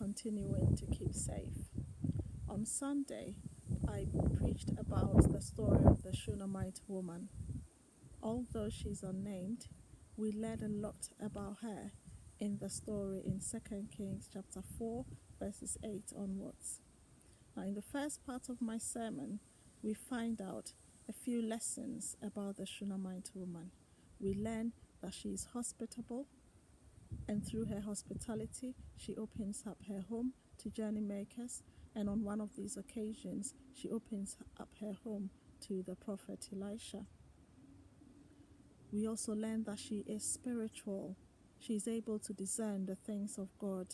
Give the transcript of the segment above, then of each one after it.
continuing to keep safe. On Sunday, I preached about the story of the Shunamite woman. Although she's unnamed, we learned a lot about her in the story in 2 Kings chapter 4, verses 8 onwards. Now, in the first part of my sermon, we find out a few lessons about the Shunamite woman. We learn that she is hospitable, and through her hospitality, she opens up her home to journey makers, and on one of these occasions, she opens up her home to the prophet Elisha. We also learn that she is spiritual. She is able to discern the things of God.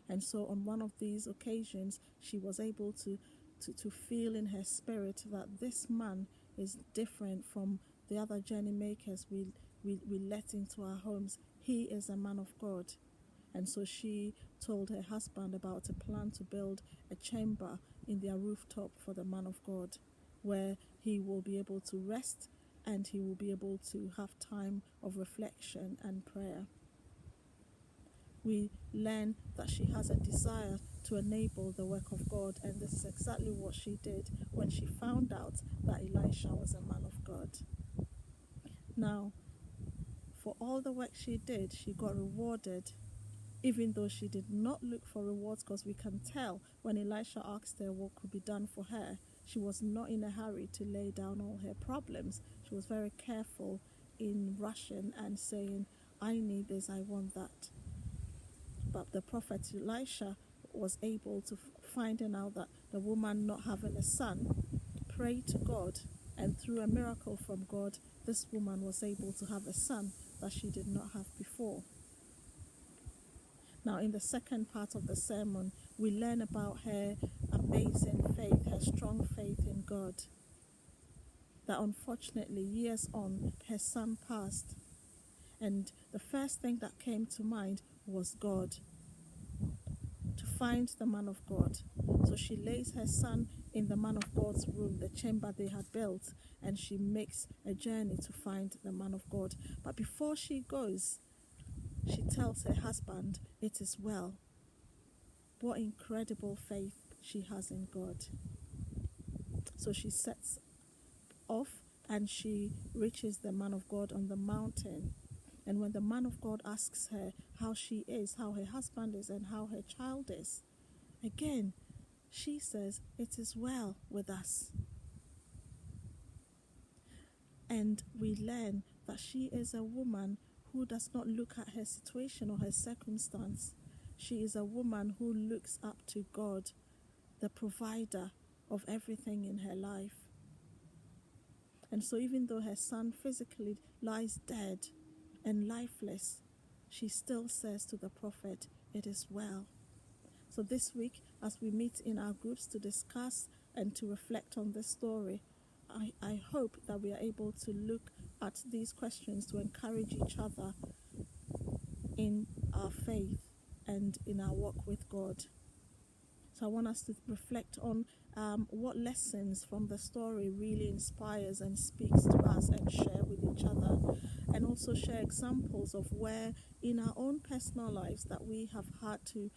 And so on one of these occasions, she was able to feel in her spirit that this man is different from the other journey makers we let into our homes. He is a man of God. And so she told her husband about a plan to build a chamber in their rooftop for the man of God, where he will be able to rest and he will be able to have time of reflection and prayer. We learn that she has a desire to enable the work of God, and this is exactly what she did when she found out that Elisha was a man of God. Now, for all the work she did, she got rewarded, even though she did not look for rewards, because we can tell when Elisha asked her what could be done for her, she was not in a hurry to lay down all her problems. She was very careful in rushing and saying, I need this, I want that. But the prophet Elisha was able to, finding out that the woman not having a son, prayed to God, and through a miracle from God, this woman was able to have a son that she did not have before. Now, in the second part of the sermon, we learn about her amazing faith, her strong faith in God. That unfortunately, years on, her son passed. And the first thing that came to mind was God, to find the man of God. So she lays her son in the man of God's room, the chamber they had built, and she makes a journey to find the man of God. But before she goes, she tells her husband, it is well. What incredible faith she has in God. So she sets off and she reaches the man of God on the mountain. And when the man of God asks her how she is, how her husband is, and how her child is, again, she says, it is well with us. And we learn that she is a woman who does not look at her situation or her circumstance. She is a woman who looks up to God, the provider of everything in her life. And so even though her son physically lies dead and lifeless, she still says to the prophet, it is well. So this week, as we meet in our groups to discuss and to reflect on this story, I hope that we are able to look at these questions to encourage each other in our faith and in our walk with God. So I want us to reflect on what lessons from the story really inspires and speaks to us, and share with each other, and also share examples of where in our own personal lives that we have had to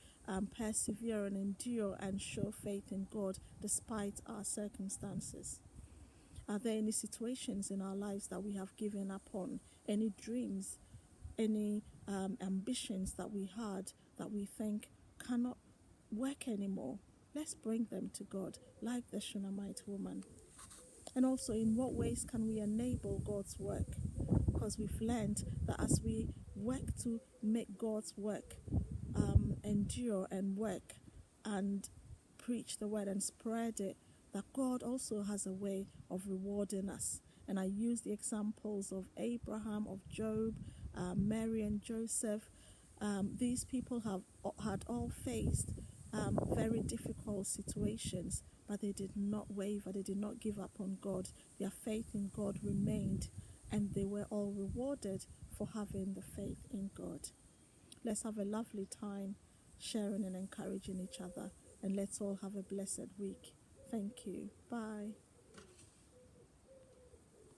persevere and endure and show faith in God despite our circumstances. Are there any situations in our lives that we have given up on? Any dreams, any ambitions that we had that we think cannot work anymore? Let's bring them to God, like the Shunamite woman. And also, in what ways can we enable God's work? Because we've learned that as we work to make God's work endure and work and preach the word and spread it, that God also has a way of rewarding us. And I use the examples of Abraham, of Job, Mary and Joseph. These people had all faced very difficult situations, but they did not waver, they did not give up on God. Their faith in God remained, and they were all rewarded for having the faith in God. Let's have a lovely time sharing and encouraging each other, and let's all have a blessed week. Thank you. Bye.